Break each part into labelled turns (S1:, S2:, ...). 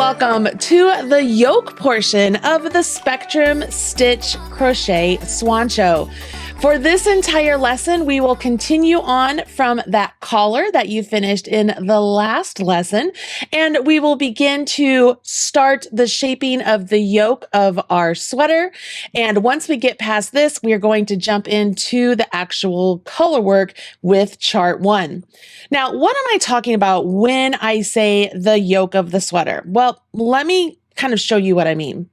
S1: welcome to the yoke portion of the Spectrum Stitch Crochet Swoncho. For this entire lesson, we will continue on from that collar that you finished in the last lesson, and we will begin to start the shaping of the yoke of our sweater. And once we get past this, we are going to jump into the actual color work with chart 1. Now, what am I talking about when I say the yoke of the sweater? Well, let me kind of show you what I mean.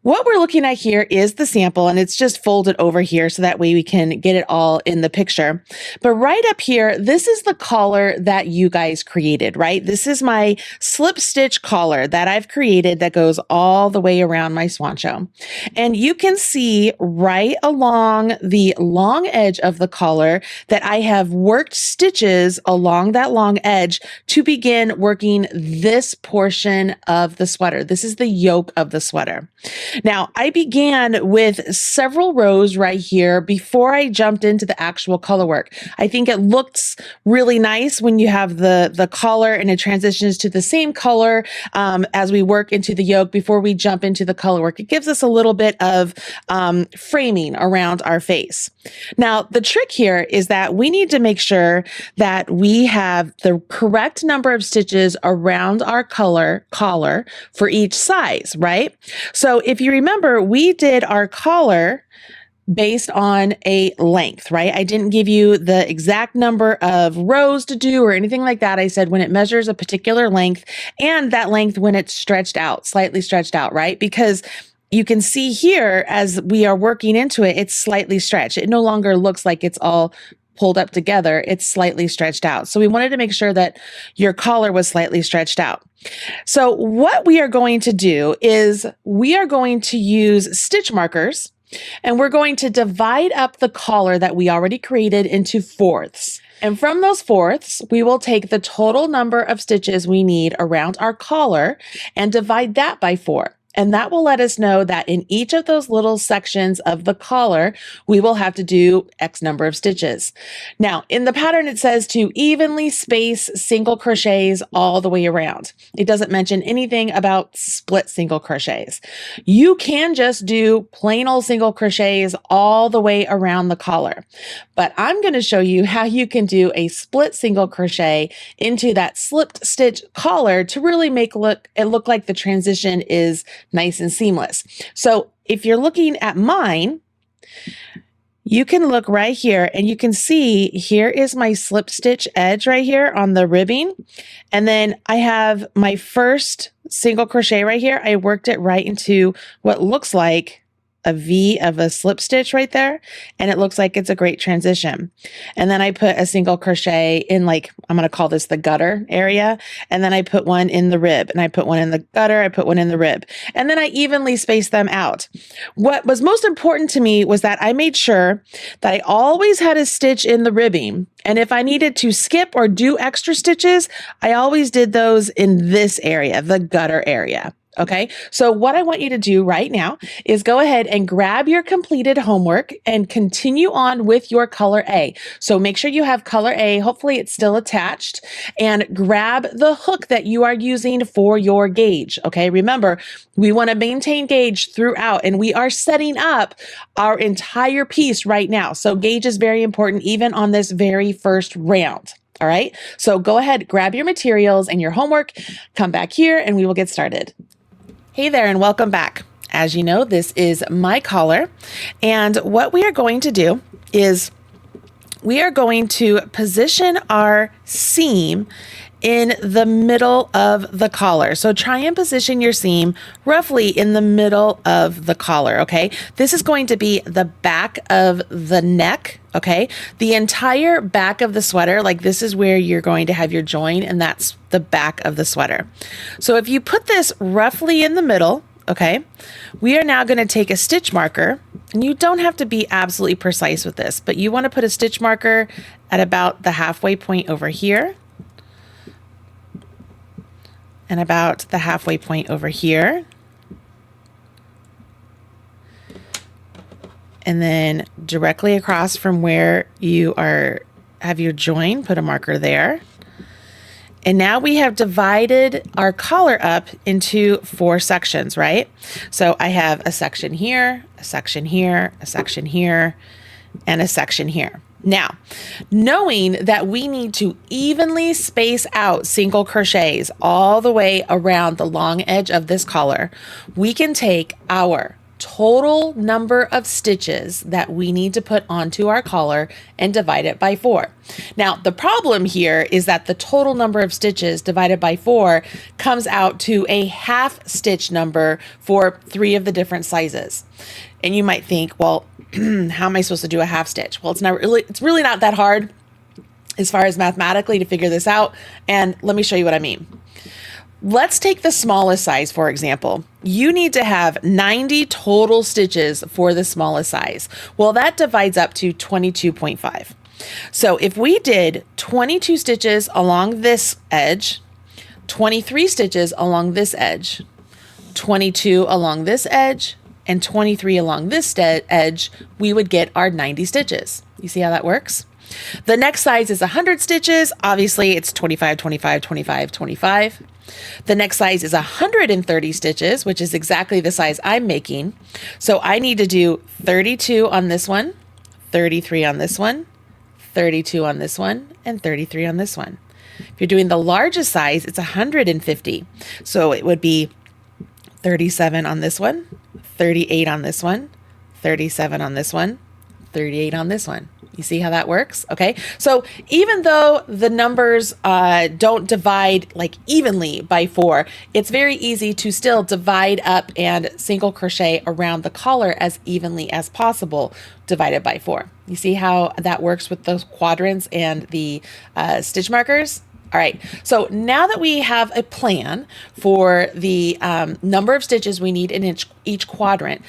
S1: What we're looking at here is the sample, and it's just folded over here so that way we can get it all in the picture. But right up here, this is the collar that you guys created, right? This is my slip stitch collar that I've created that goes all the way around my Swoncho. And you can see right along the long edge of the collar that I have worked stitches along that long edge to begin working this portion of the sweater. This is the yoke of the sweater. Now, I began with several rows right here before I jumped into the actual color work. I think it looks really nice when you have the collar and it transitions to the same color as we work into the yoke before we jump into the color work. It gives us a little bit of framing around our face. Now, the trick here is that we need to make sure that we have the correct number of stitches around our collar for each size, right? So if you remember, we did our collar based on a length, right? I didn't give you the exact number of rows to do or anything like that. I said when it measures a particular length and that length when it's stretched out, slightly stretched out, right? Because you can see here as we are working into it, it's slightly stretched. It no longer looks like it's all pulled up together. It's slightly stretched out. So we wanted to make sure that your collar was slightly stretched out. So what we are going to do is we are going to use stitch markers and we're going to divide up the collar that we already created into fourths. And from those fourths, we will take the total number of stitches we need around our collar and divide that by 4. And that will let us know that in each of those little sections of the collar, we will have to do X number of stitches. Now, in the pattern, it says to evenly space single crochets all the way around. It doesn't mention anything about split single crochets. You can just do plain old single crochets all the way around the collar. But I'm going to show you how you can do a split single crochet into that slipped stitch collar to really make it look like the transition is nice and seamless. So if you're looking at mine, you can look right here and you can see here is my slip stitch edge right here on the ribbing. And then I have my first single crochet right here. I worked it right into what looks like a V of a slip stitch right there. And it looks like it's a great transition. And then I put a single crochet in, like, I'm going to call this the gutter area. And then I put one in the rib and I put one in the gutter. I put one in the rib. And then I evenly spaced them out. What was most important to me was that I made sure that I always had a stitch in the ribbing. And if I needed to skip or do extra stitches, I always did those in this area, the gutter area. Okay, so what I want you to do right now is go ahead and grab your completed homework and continue on with your color A. So make sure you have color A, hopefully it's still attached, and grab the hook that you are using for your gauge. Okay, remember, we want to maintain gauge throughout, and we are setting up our entire piece right now. So gauge is very important even on this very first round. All right, so go ahead, grab your materials and your homework, come back here, and we will get started. Hey there and welcome back. As you know, this is my collar, and what we are going to do is we are going to position our seam in the middle of the collar. So try and position your seam roughly in the middle of the collar, okay? This is going to be the back of the neck, okay? The entire back of the sweater, like this is where you're going to have your join, and that's the back of the sweater. So if you put this roughly in the middle, okay, we are now going to take a stitch marker, and you don't have to be absolutely precise with this, but you want to put a stitch marker at about the halfway point over here, and about the halfway point over here. And then directly across from where you have your join, put a marker there. And now we have divided our collar up into 4 sections, right? So I have a section here, a section here, a section here, and a section here. Now, knowing that we need to evenly space out single crochets all the way around the long edge of this collar, we can take our total number of stitches that we need to put onto our collar and divide it by 4. Now, the problem here is that the total number of stitches divided by 4 comes out to a half stitch number for 3 of the different sizes. And you might think, well, how am I supposed to do a half stitch? Well, it's really not that hard as far as mathematically to figure this out. And let me show you what I mean. Let's take the smallest size, for example. You need to have 90 total stitches for the smallest size. Well, that divides up to 22.5. So if we did 22 stitches along this edge, 23 stitches along this edge, 22 along this edge, and 23 along this edge, we would get our 90 stitches. You see how that works? The next size is 100 stitches. Obviously, it's 25, 25, 25, 25. The next size is 130 stitches, which is exactly the size I'm making. So I need to do 32 on this one, 33 on this one, 32 on this one, and 33 on this one. If you're doing the largest size, it's 150. So it would be 37 on this one, 38 on this one, 37 on this one, 38 on this one. You see how that works? Okay. So even though the numbers don't divide like evenly by 4, it's very easy to still divide up and single crochet around the collar as evenly as possible, divided by 4. You see how that works with those quadrants and the stitch markers? All right, so now that we have a plan for the number of stitches we need in each quadrant,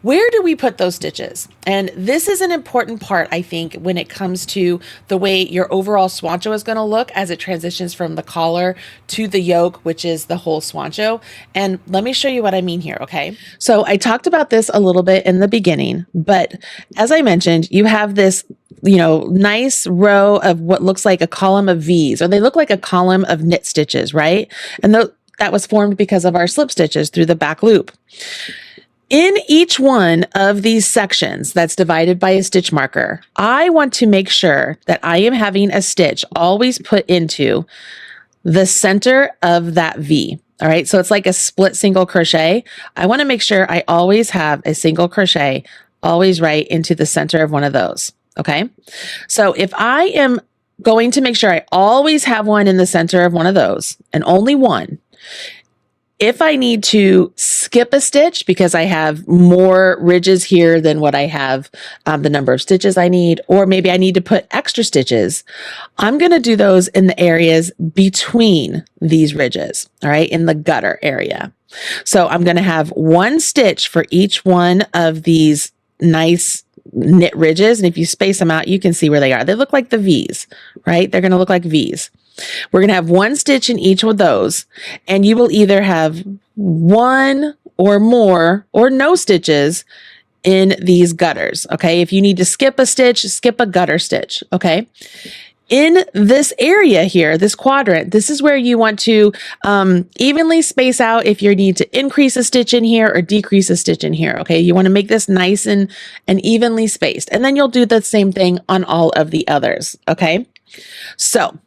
S1: where do we put those stitches? And this is an important part, I think, when it comes to the way your overall Swoncho is going to look as it transitions from the collar to the yoke, which is the whole Swoncho. And let me show you what I mean here, okay? So I talked about this a little bit in the beginning, but as I mentioned, you have this nice row of what looks like a column of V's, or they look like a column of knit stitches, right? And that was formed because of our slip stitches through the back loop. In each one of these sections that's divided by a stitch marker, I want to make sure that I am having a stitch always put into the center of that V. All right, so it's like a split single crochet. I want to make sure I always have a single crochet always right into the center of one of those. Okay, so if I am going to make sure I always have one in the center of one of those, and only one, if I need to skip a stitch because I have more ridges here than what I have the number of stitches I need, or maybe I need to put extra stitches, I'm going to do those in the areas between these ridges, all right, in the gutter area. So I'm going to have one stitch for each one of these nice knit ridges. And if you space them out, you can see where they are. They look like the V's, right? They're going to look like V's. We're going to have one stitch in each of those, and you will either have one or more or no stitches in these gutters. Okay. If you need to skip a stitch, skip a gutter stitch. Okay. In this area here, this quadrant, this is where you want to evenly space out if you need to increase a stitch in here or decrease a stitch in here. Okay. You want to make this nice and evenly spaced. And then you'll do the same thing on all of the others. Okay. So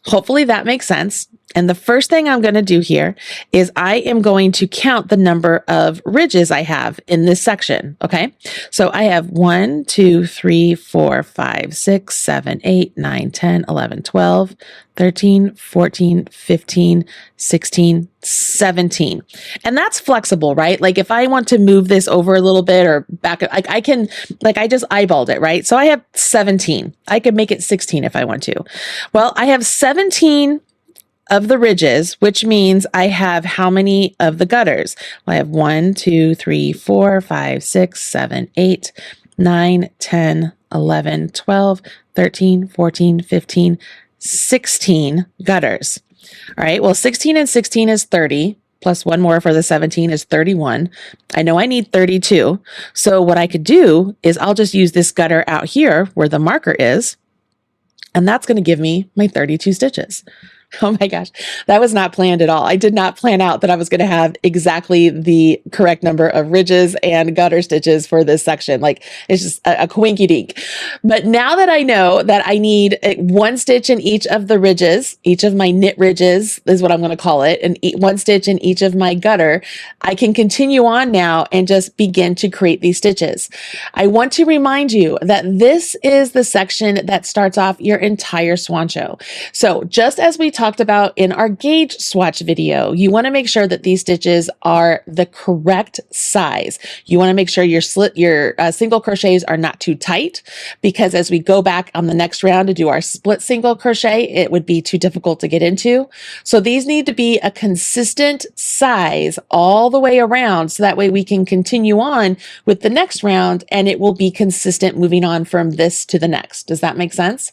S1: hopefully that makes sense. And the first thing I'm going to do here is I am going to count the number of ridges I have in this section. Okay. So I have 1, 2, 3, 4, 5, 6, 7, 8, 9, 10, 11, 12, 13, 14, 15, 16, 17. And that's flexible, right? Like if I want to move this over a little bit or back, I can, like I just eyeballed it, right? So I have 17. I could make it 16 if I want to. Well, I have 17 of the ridges, which means I have how many of the gutters? Well, I have 1, 2, 3, 4, 5, 6, 7, 8, 9, 10, 11, 12, 13, 14, 15, 16 gutters. All right. Well, 16 and 16 is 30. Plus one more for the 17 is 31. I know I need 32. So what I could do is I'll just use this gutter out here where the marker is, and that's going to give me my 32 stitches. Oh my gosh, that was not planned at all. I did not plan out that I was going to have exactly the correct number of ridges and gutter stitches for this section. Like it's just a quinky dink. But now that I know that I need one stitch in each of the ridges, each of my knit ridges is what I'm going to call it, and one stitch in each of my gutter, I can continue on now and just begin to create these stitches. I want to remind you that this is the section that starts off your entire Swoncho. So just as we talked about in our gauge swatch video, you want to make sure that these stitches are the correct size. You want to make sure your single crochets are not too tight, because as we go back on the next round to do our split single crochet, it would be too difficult to get into. So these need to be a consistent size all the way around, so that way we can continue on with the next round and it will be consistent moving on from this to the next. Does that make sense?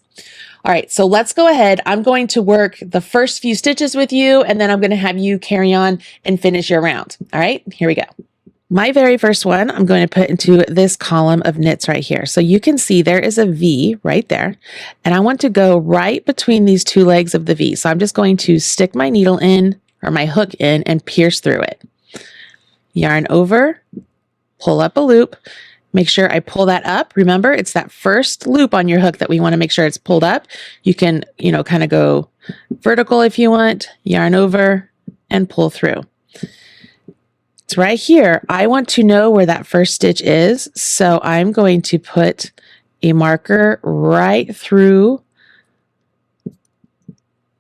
S1: All right, so let's go ahead. I'm going to work the first few stitches with you, and then I'm going to have you carry on and finish your round. All right, here we go. My very first one, I'm going to put into this column of knits right here. So you can see there is a V right there, and I want to go right between these two legs of the V. So I'm just going to stick my needle in, or my hook in, and pierce through it. Yarn over, pull up a loop. Make sure I pull that up. Remember, it's that first loop on your hook that we want to make sure it's pulled up. You can, kind of go vertical if you want, yarn over and pull through. It's right here. I want to know where that first stitch is. So I'm going to put a marker right through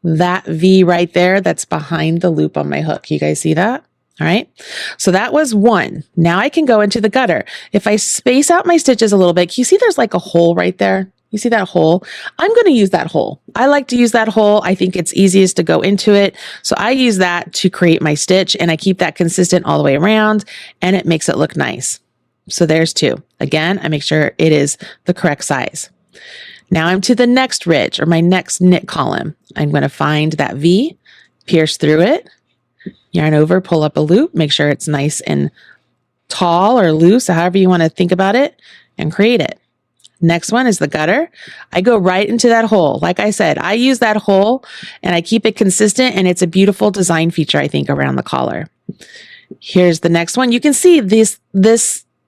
S1: that V right there that's behind the loop on my hook. You guys see that? All right, so that was one. Now I can go into the gutter. If I space out my stitches a little bit, can you see there's like a hole right there? You see that hole? I'm going to use that hole. I like to use that hole. I think it's easiest to go into it. So I use that to create my stitch, and I keep that consistent all the way around, and it makes it look nice. So there's two. Again, I make sure it is the correct size. Now I'm to the next ridge, or my next knit column. I'm going to find that V, pierce through it, yarn over, pull up a loop, make sure it's nice and tall or loose, however you want to think about it, and create it. Next one is the gutter. I go right into that hole. Like I said, I use that hole and I keep it consistent, and it's a beautiful design feature, I think, around the collar. Here's the next one. You can see this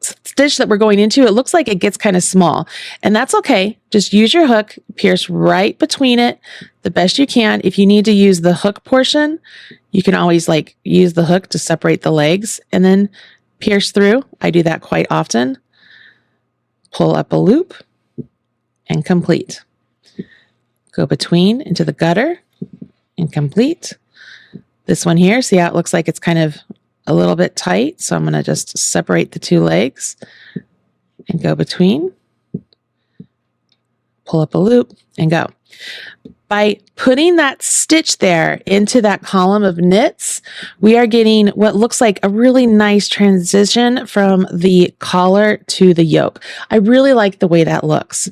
S1: stitch that we're going into, it looks like it gets kind of small, and that's okay. Just use your hook, pierce right between it the best you can. If you need to use the hook portion, you can always use the hook to separate the legs and then pierce through. I do that quite often. Pull up a loop and complete. Go between into the gutter and complete. This one here, see how it looks like it's kind of a little bit tight, so I'm going to just separate the two legs and go between, pull up a loop, and go. By putting that stitch there into that column of knits, we are getting what looks like a really nice transition from the collar to the yoke. I really like the way that looks.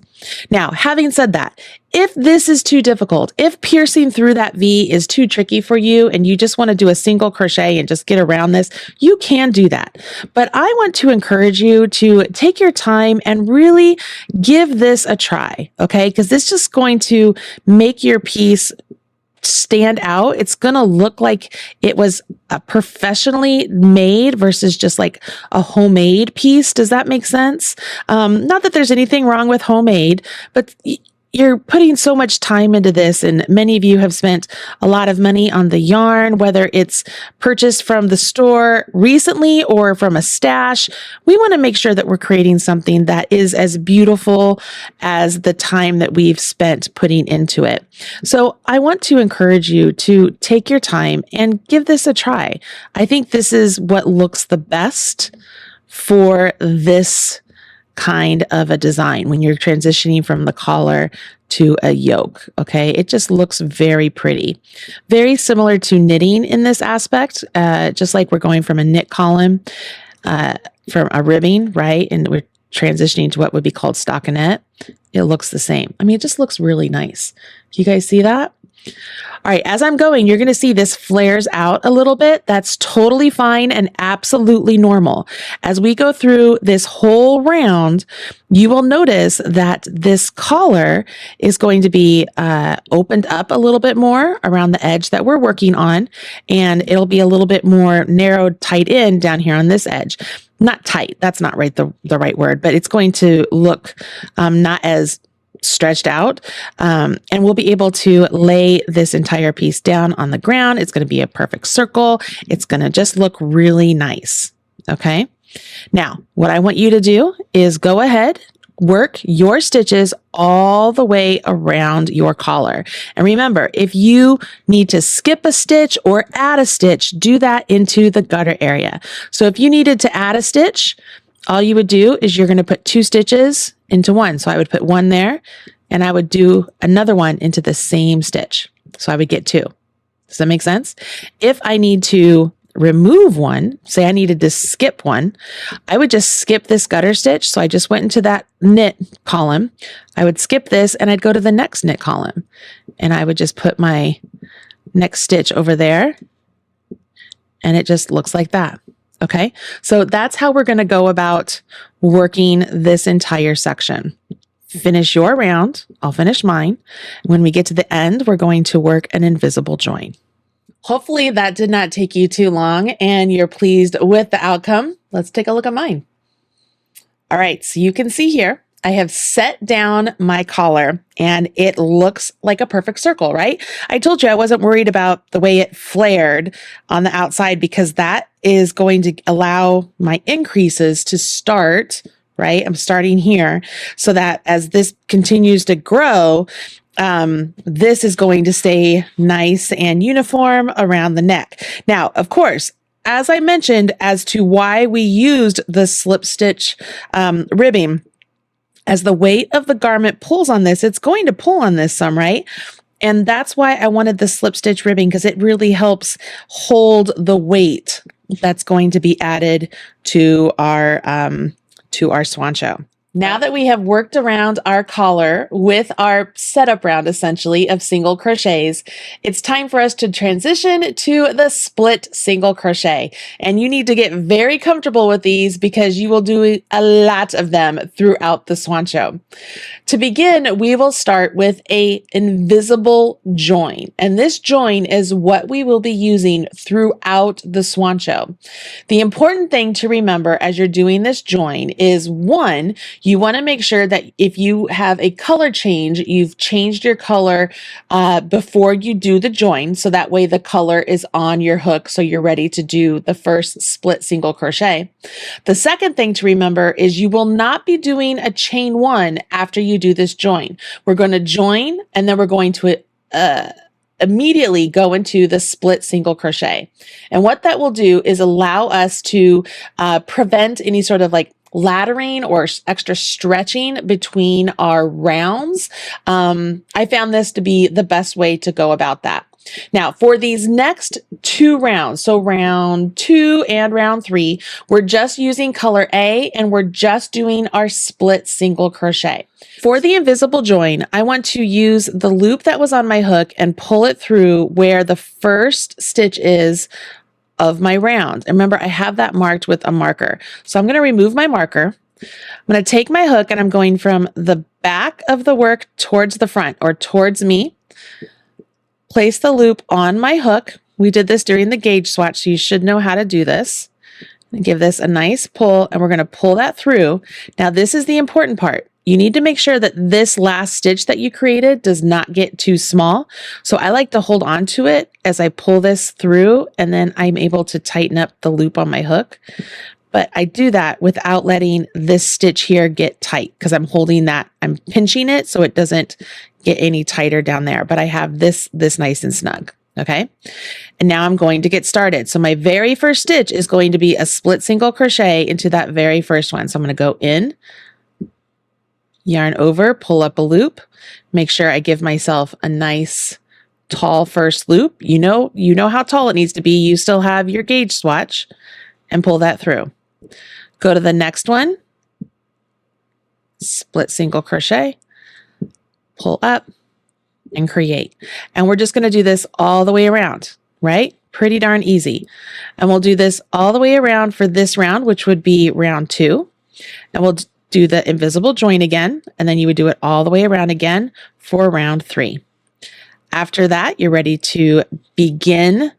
S1: Now, having said that, if this is too difficult, if piercing through that V is too tricky for you and you just want to do a single crochet and just get around this, you can do that. But I want to encourage you to take your time and really give this a try, okay? Because this is just going to make your piece stand out. It's going to look like it was professionally made versus just like a homemade piece. Does that make sense? Not that there's anything wrong with homemade, but you're putting so much time into this, and many of you have spent a lot of money on the yarn, whether it's purchased from the store recently or from a stash. We want to make sure that we're creating something that is as beautiful as the time that we've spent putting into it. So I want to encourage you to take your time and give this a try. I think this is what looks the best for this kind of a design when you're transitioning from the collar to a yoke. Okay, it just looks very pretty, very similar to knitting in this aspect, just like we're going from a knit column from a ribbing, right, and we're transitioning to what would be called stockinette. it looks the same. I mean, it just looks really nice. You guys see that? All right, as I'm going, you're going to see this flares out a little bit. That's totally fine and absolutely normal. As we go through this whole round, you will notice that this collar is going to be opened up a little bit more around the edge that we're working on, and it'll be a little bit more narrowed, tight in down here on this edge. Not tight, that's not right the right word, but it's going to look not as stretched out, and we'll be able to lay this entire piece down on the ground. It's going to be a perfect circle. It's going to just look really nice. Okay. Now, what I want you to do is go ahead, work your stitches all the way around your collar. And remember, if you need to skip a stitch or add a stitch, do that into the gutter area. So if you needed to add a stitch, all you would do is you're going to put 2 stitches into one. So I would put one there and I would do another one into the same stitch. So I would get 2. Does that make sense? If I need to remove one, say I needed to skip one, I would just skip this gutter stitch. So I just went into that knit column. I would skip this and I'd go to the next knit column and I would just put my next stitch over there and it just looks like that. Okay, so that's how we're going to go about working this entire section. Finish your round. I'll finish mine. When we get to the end, we're going to work an invisible join. Hopefully that did not take you too long and you're pleased with the outcome. Let's take a look at mine. All right, so you can see here, I have set down my collar and it looks like a perfect circle, right? I told you I wasn't worried about the way it flared on the outside because that is going to allow my increases to start, right? I'm starting here so that as this continues to grow, this is going to stay nice and uniform around the neck. Now, of course, as I mentioned as to why we used the slip stitch ribbing, as the weight of the garment pulls on this, it's going to pull on this some, right? And that's why I wanted the slip stitch ribbing because it really helps hold the weight that's going to be added to our Swoncho. Now that we have worked around our collar with our setup round, essentially, of single crochets, it's time for us to transition to the split single crochet. And you need to get very comfortable with these because you will do a lot of them throughout the Swoncho. To begin, we will start with an invisible join. And this join is what we will be using throughout the Swoncho. The important thing to remember as you're doing this join is, one, you want to make sure that if you have a color change, you've changed your color before you do the join. So that way the color is on your hook. So you're ready to do the first split single crochet. The second thing to remember is you will not be doing a chain 1 after you do this join. We're going to join and then we're going to immediately go into the split single crochet. And what that will do is allow us to prevent any sort of like laddering or extra stretching between our rounds. I found this to be the best way to go about that. Now, for these next 2 rounds, so round 2 and round 3, we're just using color A and we're just doing our split single crochet. For the invisible join, I want to use the loop that was on my hook and pull it through where the first stitch is of my round. And remember, I have that marked with a marker. So I'm going to remove my marker. I'm going to take my hook and I'm going from the back of the work towards the front or towards me. Place the loop on my hook. We did this during the gauge swatch, so you should know how to do this. And give this a nice pull, and we're going to pull that through. Now, this is the important part. You need to make sure that this last stitch that you created does not get too small. So I like to hold on to it as I pull this through, and then I'm able to tighten up the loop on my hook. But I do that without letting this stitch here get tight because I'm holding that, I'm pinching it so it doesn't get any tighter down there. But I have this nice and snug. Okay. And now I'm going to get started. So my very first stitch is going to be a split single crochet into that very first one. So I'm going to go in, yarn over, pull up a loop, make sure I give myself a nice tall first loop. You know how tall it needs to be. You still have your gauge swatch, and pull that through. Go to the next one, split single crochet, pull up, and create. And we're just going to do this all the way around, right? Pretty darn easy. And we'll do this all the way around for this round, which would be round 2. And we'll do the invisible join again, and then you would do it all the way around again for round 3. After that, you're ready to begin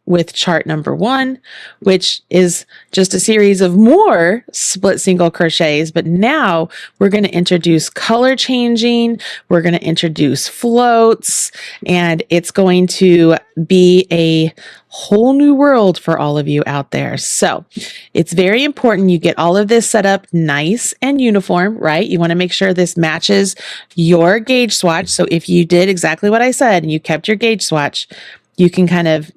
S1: with chart number 1, which is just a series of more split single crochets, but now we're going to introduce color changing, we're going to introduce floats, and it's going to be a whole new world for all of you out there. So it's very important you get all of this set up nice and uniform, right? You want to make sure this matches your gauge swatch. So if you did exactly what I said and you kept your gauge swatch, you can kind of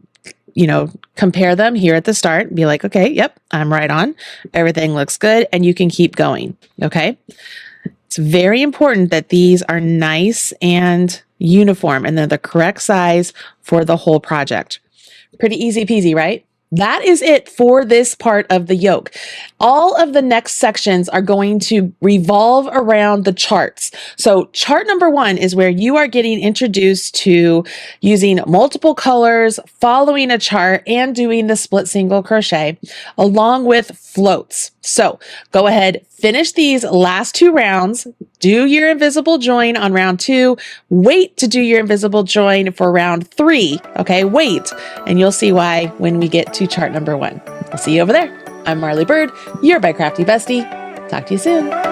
S1: compare them here at the start, be like, okay, yep, I'm right on. Everything looks good. And you can keep going. Okay. It's very important that these are nice and uniform and they're the correct size for the whole project. Pretty easy peasy, right? That is it for this part of the yoke. All of the next sections are going to revolve around the charts. So chart number 1 is where you are getting introduced to using multiple colors, following a chart, and doing the split single crochet along with floats. So go ahead, finish these last 2 rounds, do your invisible join on round 2, wait to do your invisible join for round 3. Okay, wait, and you'll see why when we get to chart number 1. I'll see you over there. I'm Marley Bird, your By Crafty bestie. Talk to you soon.